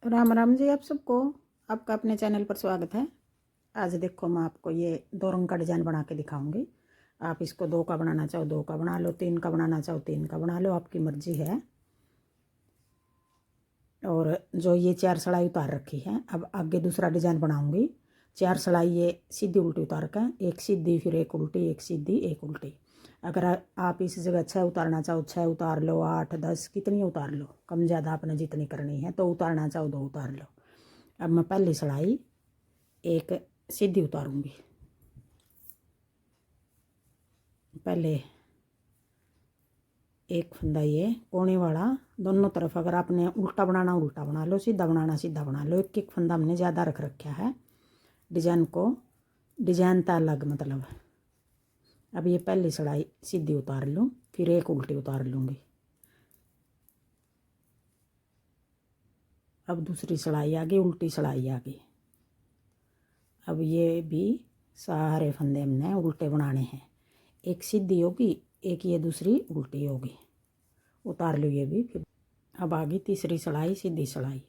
राम राम जी आप सबको। आपका अपने चैनल पर स्वागत है। आज देखो मैं आपको ये दो रंग का डिज़ाइन बना के दिखाऊंगी। आप इसको दो का बनाना चाहो दो का बना लो, तीन का बनाना चाहो तीन का बना लो, आपकी मर्जी है। और जो ये चार सलाई उतार रखी है, अब आगे दूसरा डिज़ाइन बनाऊंगी। चार सलाई ये सीधी उल्टी उतार कर, एक सीधी फिर एक उल्टी, एक सीधी एक उल्टी। अगर आप इस जगह 6 उतारना चाहो 6 उतार लो, 8 10 कितनी उतार लो, कम ज़्यादा आपने जितनी करनी है। तो उतारना चाहो दो उतार लो। अब मैं पहली सलाई एक सीधी उतारूंगी। पहले एक फंदा ये कोने वाला दोनों तरफ, अगर आपने उल्टा बनाना उल्टा बना लो, सीधा बनाना सीधा बना लो। एक एक फंदा हमने ज़्यादा रख रखा है डिजाइन को, डिजाइन था अलग मतलब। अब ये पहली सलाई सीधी उतार लूँ, फिर एक उल्टी उतार लूँगी। अब दूसरी सलाई आगे, उल्टी सलाई आगे। अब ये भी सारे फंदे हमने उल्टे बनाने हैं। एक सीधी होगी, एक ये दूसरी उल्टी होगी। उतार लो ये भी। फिर अब आगे तीसरी सलाई सीधी सलाई।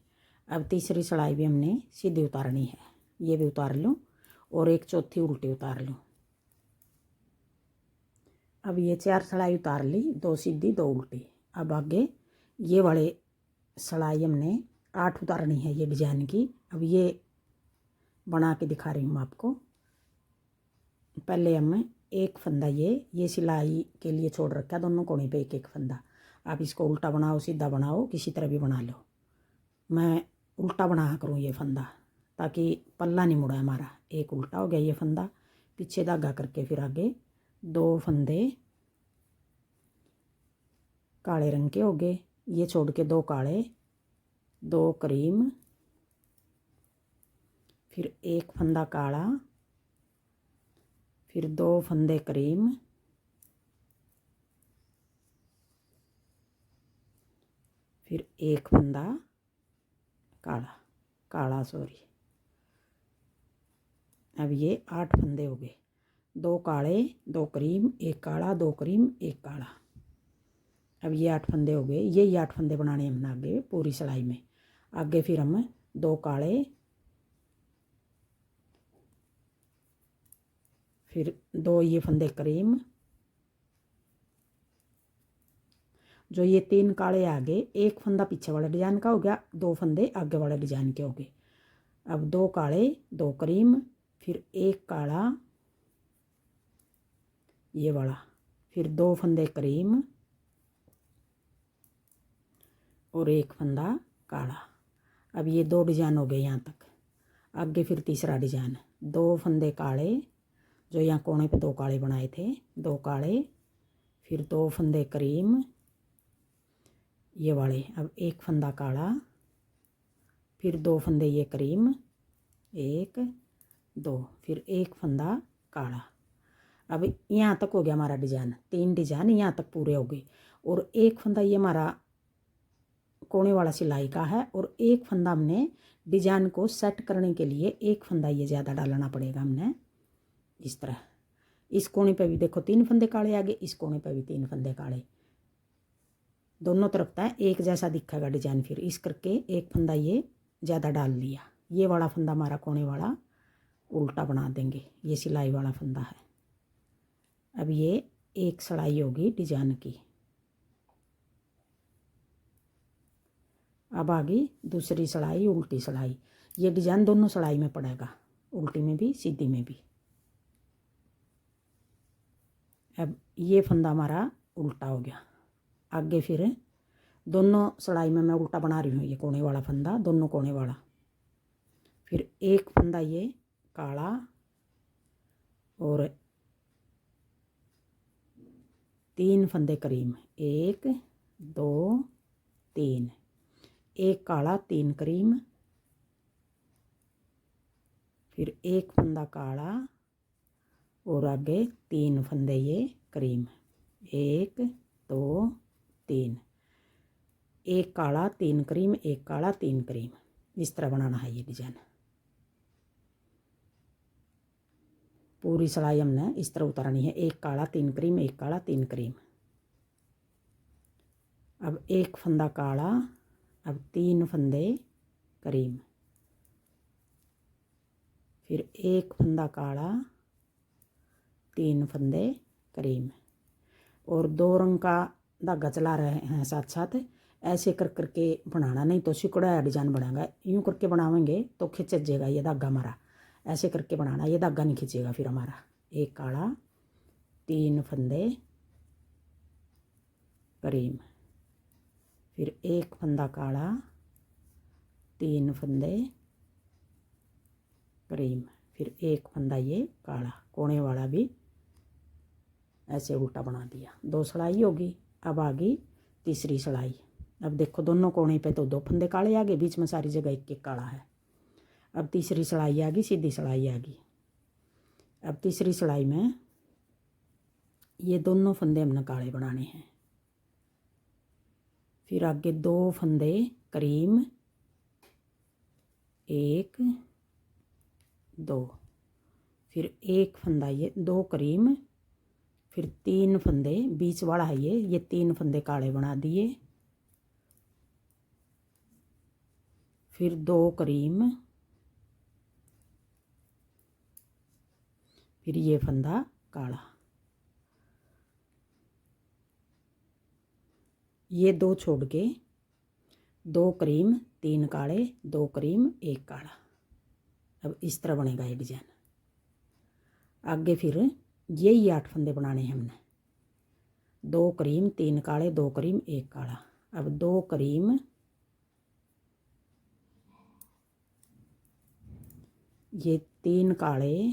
अब तीसरी सलाई भी हमने सीधी उतारनी है, ये भी उतार लूँ और एक चौथी उल्टी उतार लूँ। अब ये चार सलाई उतार ली, दो सीधी दो उल्टी। अब आगे ये वाले सलाई हमने 8 उतारनी है ये डिजाइन की। अब ये बना के दिखा रही हूँ आपको। पहले हम एक फंदा ये सिलाई के लिए छोड़ रखा है, दोनों कोने पे एक एक फंदा। आप इसको उल्टा बनाओ सीधा बनाओ, किसी तरह भी बना लो। मैं उल्टा बना करूँ ये फंदा ताकि पल्ला नहीं मुड़ा हमारा। एक उल्टा हो गया ये फंदा, पीछे धागा करके फिर आगे दो फंदे काले रंग के हो गए, ये छोड़ के दो काले, दो क्रीम, फिर एक फंदा काला, फिर दो फंदे क्रीम, फिर एक फंदा काला काला सॉरी। अब ये 8 फंदे हो गए, दो काले दो क्रीम एक काला, दो क्रीम एक काला। अब ये 8 फंदे हो गए, यही 8 फंदे बनाने हमने आगे पूरी सिलाई में। आगे फिर हम दो काले, फिर दो ये फंदे क्रीम, जो ये 3 काले आगे, एक फंदा पीछे वाले डिजाइन का हो गया, दो फंदे आगे वाले डिजाइन के हो गए। अब दो काले दो क्रीम, फिर एक काला ये वाला, फिर दो फंदे क्रीम और एक फंदा काला। अब ये दो डिजाइन हो गए यहाँ तक। आगे फिर तीसरा डिजाइन, दो फंदे काले, जो यहाँ कोने पे दो काले बनाए थे, दो काले, फिर दो फंदे क्रीम ये वाले। अब एक फंदा काला, फिर दो फंदे ये क्रीम, एक दो, फिर एक फंदा काला। अब यहाँ तक हो गया हमारा डिजाइन, 3 डिजाइन यहाँ तक पूरे हो गए। और एक फंदा ये हमारा कोने वाला सिलाई का है, और एक फंदा हमने डिजाइन को सेट करने के लिए एक फंदा ये ज़्यादा डालना पड़ेगा हमने। इस तरह इस कोने पे भी देखो 3 फंदे काले आगे, इस कोने पे भी 3 फंदे काले, दोनों तरफ था एक जैसा दिखेगा डिजाइन। फिर इस करके एक फंदा ये ज़्यादा डाल लिया, ये वाला फंदा हमारा कोने वाला उल्टा बना देंगे, ये सिलाई वाला फंदा है। अब ये एक सलाई होगी डिजाइन की। अब आगे दूसरी सलाई उल्टी सलाई, ये डिजाइन दोनों सलाई में पड़ेगा, उल्टी में भी सीधी में भी। अब ये फंदा हमारा उल्टा हो गया। आगे फिर दोनों सलाई में मैं उल्टा बना रही हूँ, ये कोने वाला फंदा दोनों कोने वाला, फिर एक फंदा ये काला और 3 फंदे क्रीम, एक दो 3, एक काला 3 क्रीम, फिर एक फंदा काला और आगे 3 फंदे ये क्रीम, एक दो 3, एक काला 3 क्रीम एक काला 3 क्रीम। इस तरह बनाना है ये डिजाइन। पूरी सिलाई हमने इस तरह उतारनी है, एक काला 3 क्रीम एक काला 3 क्रीम। अब एक फंदा काला, अब 3 फंदे करीम, फिर एक फंदा काला, 3 फंदे करीम। और 2 रंग का धागा चला रहे हैं साथ साथ, ऐसे कर करके बनाना, नहीं तो सिकुड़ा डिजाइन बनाएगा। यूँ करके बनावेंगे तो खिंच जाएगा ये धागा हमारा, ऐसे करके बनाना, ये धागा नहीं खींचेगा फिर हमारा। एक काला, 3 फंदे करीम, फिर एक फंदा काला, 3 फंदे करीम, फिर एक फंदा ये काला, कोने वाला भी ऐसे उल्टा बना दिया। 2 सिलाई होगी। अब आ गई तीसरी सिलाई। अब देखो दोनों कोने पे तो 2 फंदे काले आ गए, बीच में सारी जगह एक एक काला है। अब तीसरी सिलाई आ गई, सीधी सिलाई आ गई। अब तीसरी सिलाई में ये दोनों फंदे हमने काले बनाने हैं। फिर आगे 2 फंदे करीम, 1 2, फिर एक फंदा ये 2 करीम, फिर 3 फंदे, बीच वाला है ये 3 फंदे काले बना दिए, फिर 2 करीम, फिर ये फंदा काला। ये 2 छोड़ के 2 करीम, 3 काले, 2 करीम, 1 काला। अब इस तरह बनेगा ये डिजाइन। आगे फिर यही 8 फंदे बनाने हैं हमने। 2 करीम, 3 काले, 2 करीम, 1 काला। अब 2 करीम, ये 3 काले,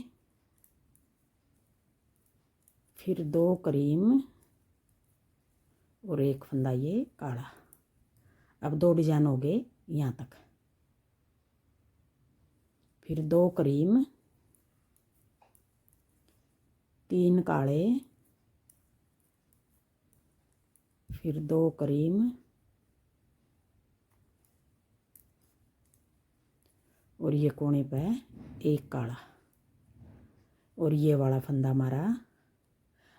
फिर 2 करीम और 1 फंदा ये काला। अब 2 डिजाइन हो गए यहाँ तक। फिर 2 करीम, 3 काले, फिर 2 करीम और ये कोने पे 1 काला, और ये वाला फंदा हमारा।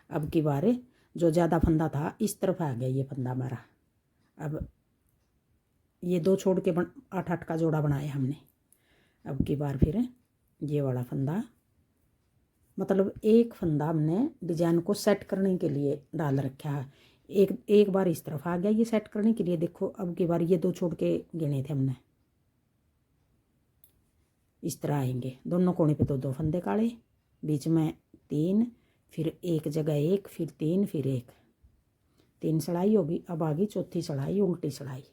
अब की बार जो ज़्यादा फंदा था इस तरफ आ गया ये फंदा हमारा। अब ये 2 छोड़ के 8 का जोड़ा बनाया हमने। अब की बार फिर ये वाला फंदा, मतलब एक फंदा हमने डिजाइन को सेट करने के लिए डाल रखा है। एक बार इस तरफ आ गया ये सेट करने के लिए। देखो अब की बार ये 2 छोड़ के गिने थे हमने, इस तरह आएंगे। दोनों कोने पे 2 फंदे काले, बीच में 3, फिर एक जगह 1, फिर 3, फिर 1, 3 सिलाई होगी। अब आ गई चौथी सिलाई, उल्टी सिलाई।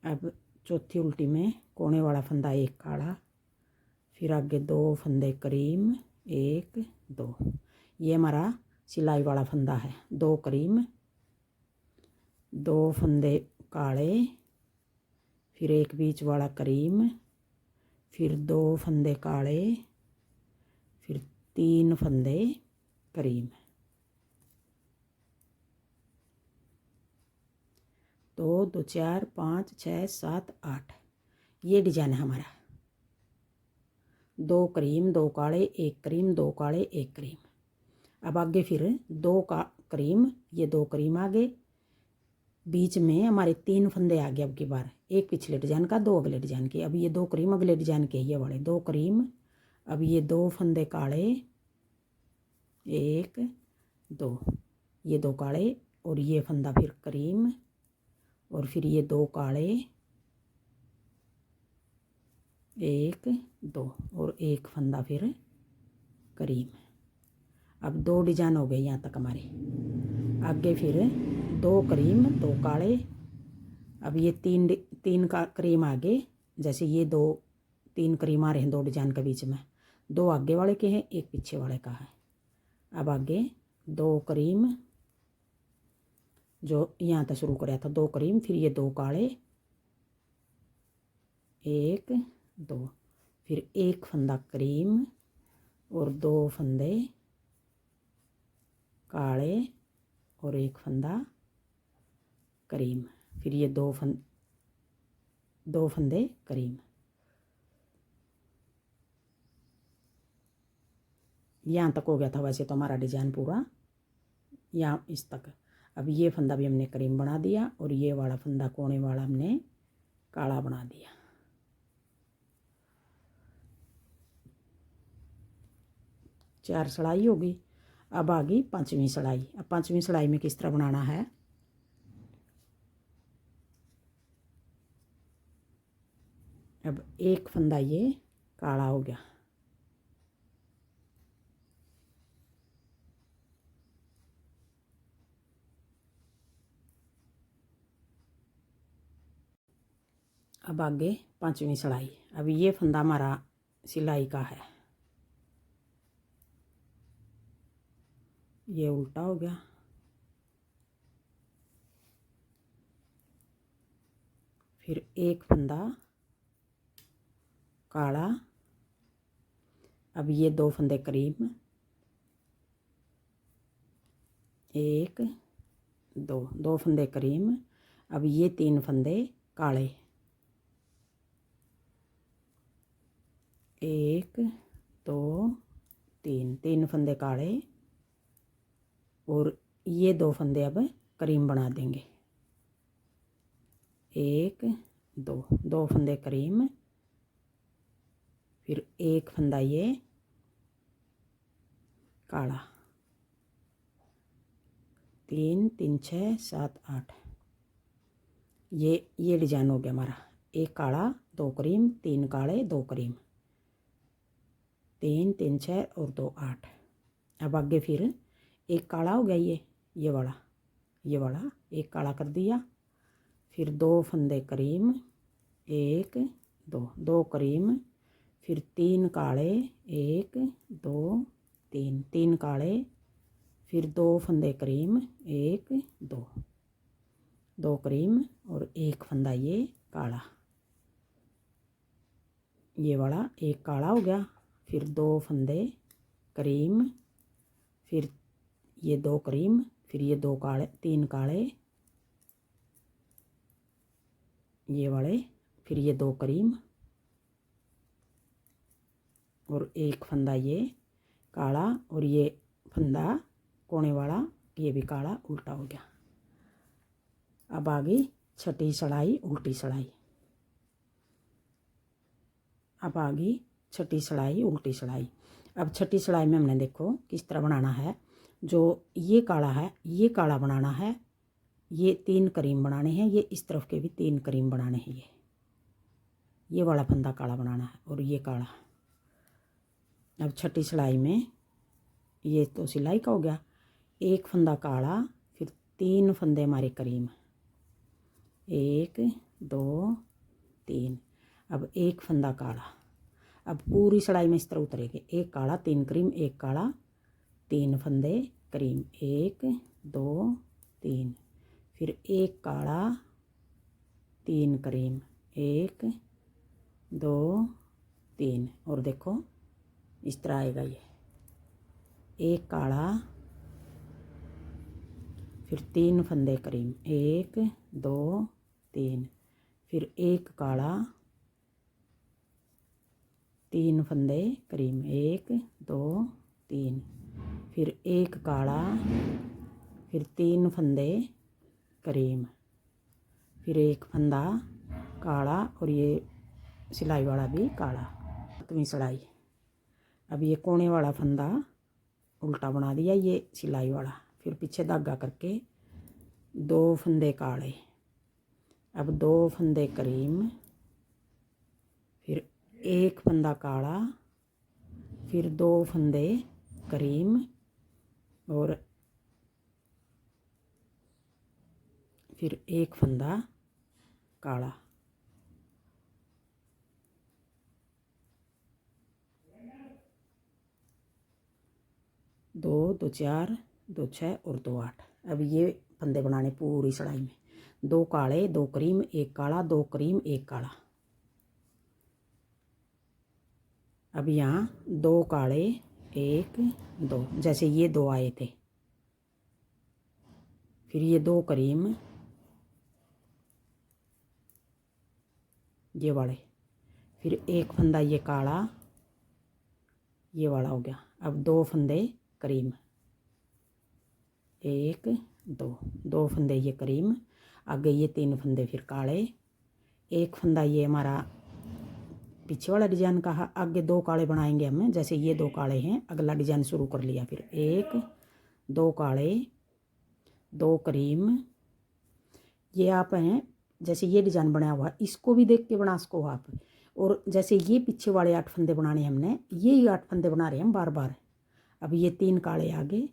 अब चौथी उल्टी में कोने वाला फंदा 1 काला, फिर आगे 2 फंदे करीम, 1 2। ये हमारा सिलाई वाला फंदा है। 2 करीम, 2 फंदे काले, फिर एक बीच वाला करीम, फिर 2 फंदे काले, फिर 3 फंदे करीम। 2 2 4 5 6 7 8। ये डिजाइन है हमारा। 2 करीम, 2 काले, 1 करीम, 2 काले, 1 करीम। अब आगे फिर 2 का करीम, ये 2 करीम आगे, बीच में हमारे 3 फंदे आ गए। अब की बार एक पिछले डिजाइन का, 2 अगले डिजाइन के। अब ये 2 करीम अगले डिजाइन के, ये वाले 2 करीम। अब ये 2 फंदे काले, 1 2, ये 2 काले, और ये फंदा फिर करीम, और फिर ये 2 काले, 1 2, और एक फंदा फिर करीम। अब 2 डिजाइन हो गए यहाँ तक हमारे। आगे फिर 2 करीम, 2 काले। अब ये 3 का करीम आगे, जैसे ये 3 करीम आ रहे हैं 2 डिजाइन के बीच में। 2 आगे वाले के हैं, 1 पीछे वाले का है। अब आगे 2 करीम, जो यहाँ तक शुरू कराया था 2 करीम, फिर ये 2 काले, 1 2, फिर एक फंदा करीम और 2 फंदे काले और 1 फंदा करीम, फिर ये 2 फंदे करीम। यहाँ तक हो गया था वैसे तो हमारा डिजाइन पूरा, यहाँ इस तक। अब ये फंदा भी हमने करीम बना दिया और ये वाला फंदा कोने वाला हमने काला बना दिया। चार सिलाई होगी। अब आ गई पांचवी सिलाई। अब पांचवी सिलाई में किस तरह बनाना है, अब एक फंदा ये काला हो गया, अब आगे पांचवी सिलाई। अब ये फंदा हमारा सिलाई का है, ये उल्टा हो गया, फिर एक फंदा काला। अब ये दो फंदे करीम, एक दो, दो फंदे करीम। अब ये तीन फंदे काले, एक दो तीन, तीन फंदे काले और ये दो फंदे अब करीम बना देंगे, एक दो, दो फंदे करीम, फिर एक फंदा ये काला, तीन तीन छः सात आठ, ये डिजाइन हो गया हमारा। एक काला दो करीम, तीन काले दो करीम, तीन तीन छः और दो आठ। अब आगे फिर एक काला हो गया, ये वाला, ये वाला एक काला कर दिया, फिर दो फंदे करीम, एक दो, दो करीम, फिर तीन काले, एक दो तीन, तीन काले, फिर दो फंदे करीम, एक दो, दो करीम और एक फंदा ये काला, ये वाला एक काला हो गया, फिर दो फंदे करीम, फिर ये दो करीम, फिर ये दो काले, तीन काले, ये वाले, फिर ये दो करीम और एक फंदा ये काला और ये फंदा कोने वाला ये भी काला उल्टा हो गया। अब आ गई छठी सिलाई उल्टी सिलाई। अब आ गई छठी सिलाई उल्टी सिलाई। अब छठी सिलाई में हमने देखो किस तरह बनाना है, जो ये काला है ये काला बनाना है, ये तीन करीम बनाने हैं, ये इस तरफ के भी तीन करीम बनाने हैं, ये वाला फंदा काला बनाना है और ये काला। अब छठी सिलाई में ये तो सिलाई का हो गया, एक फंदा काला, फिर तीन फंदे हमारे करीम, एक दो तीन। अब एक फंदा काला, अब पूरी सिलाई में इस तरह उतरेगी, एक काला तीन करीम, एक काला तीन फंदे करीम, एक दो तीन, फिर एक काला तीन करीम, एक दो तीन, और देखो इस तरह आएगा ये, एक काला फिर तीन फंदे करीम, एक दो तीन, फिर एक काला तीन फंदे करीम, एक दो तीन, फिर एक काला, फिर तीन फंदे करीम, फिर एक फंदा काला और ये सिलाई वाला भी काला। सातवीं सिलाई। अब ये कोने वाला फंदा उल्टा बना दिया, ये सिलाई वाला, फिर पीछे धागा करके दो फंदे काले, अब दो फंदे करीम, फिर एक फंदा काला, फिर दो फंदे करीम और फिर एक फंदा काला, दो दो चार दो छः और दो आठ। अब ये फंदे बनाने पूरी सिलाई में, दो काले दो करीम एक काला, दो करीम एक काला। अब यहाँ दो काले एक दो, जैसे ये दो आए थे, फिर ये दो करीम, ये वाले, फिर एक फंदा ये काला, ये वाला हो गया। अब 2 फंदे क्रीम, 1 2 फंदे ये क्रीम, आगे ये 3 फंदे फिर काले, 1 फंदा ये हमारा पीछे वाला डिजाइन का है। आगे 2 काले बनाएंगे हम, जैसे ये 2 काले हैं, अगला डिजाइन शुरू कर लिया। फिर 1 2 काले, 2 क्रीम। ये आप हैं जैसे ये डिजाइन बनाया हुआ, इसको भी देख के बना सको आप। और जैसे ये पीछे वाले 8 फंदे बनाने हमने, ये 8 फंदे बना रहे हैं हम बार बार। अब ये 3 काले आगे,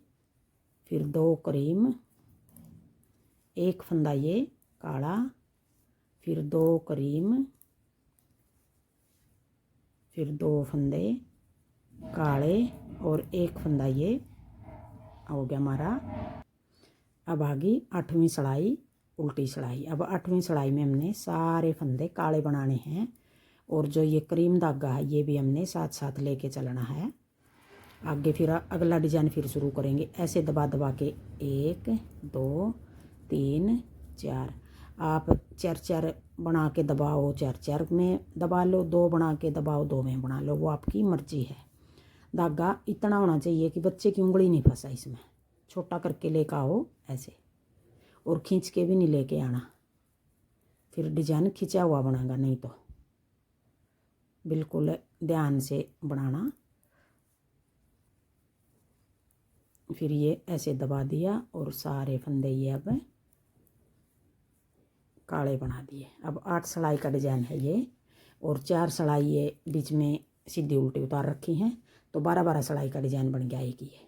फिर 2 क्रीम, 1 फंदा ये काला, फिर 2 क्रीम, फिर 2 फंदे काले और 1 फंदा ये हो गया हमारा। अब आगे 8वीं सिलाई उल्टी सिलाई। अब 8वीं सिलाई में हमने सारे फंदे काले बनाने हैं और जो ये क्रीम धागा है ये भी हमने साथ साथ लेके चलना है आगे। फिर अगला डिजाइन फिर शुरू करेंगे ऐसे दबा दबा के, 1 2 3 4। आप 4 बना के दबाओ, 4 में दबा लो, 2 बना के दबाओ, 2 में बना लो, वो आपकी मर्जी है। धागा इतना होना चाहिए कि बच्चे की उंगली नहीं फंसा इसमें। छोटा करके लेकर आओ ऐसे, और खींच के भी नहीं लेके आना, फिर डिजाइन खिंचा हुआ बनेगा, नहीं तो बिल्कुल ध्यान से बनाना। फिर ये ऐसे दबा दिया और सारे फंदे ये अब काले बना दिए। अब 8 सिलाई का डिजाइन है ये, और 4 सिलाई ये बीच में सीधी उल्टी उतार रखी हैं, तो 12 सिलाई का डिजाइन बन गया एक ये।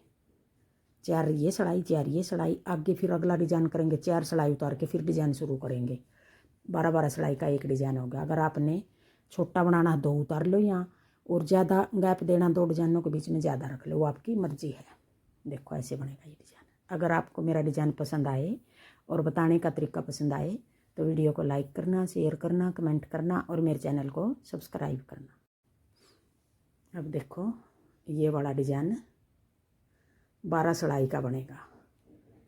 4 ये सिलाई, 4 ये सिलाई। आगे फिर अगला डिजाइन करेंगे, 4 सिलाई उतार के फिर डिजाइन शुरू करेंगे। 12 सिलाई का एक डिजाइन होगा। अगर आपने छोटा बनाना 2 उतार लो यहाँ, और ज़्यादा गैप देना 2 डिजाइनों के बीच में ज़्यादा रख लो, वो आपकी मर्जी है। देखो ऐसे बनेगा ये डिजाइन। अगर आपको मेरा डिजाइन पसंद आए और बताने का तरीका पसंद आए तो वीडियो को लाइक करना, शेयर करना, कमेंट करना और मेरे चैनल को सब्सक्राइब करना। अब देखो ये वाला डिजाइन 12 सिलाई का बनेगा,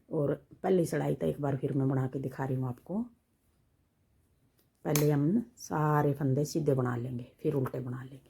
और पहली सिलाई तो एक बार फिर मैं बना के दिखा रही हूँ आपको। पहले हम सारे फंदे सीधे बना लेंगे, फिर उल्टे बना लेंगे।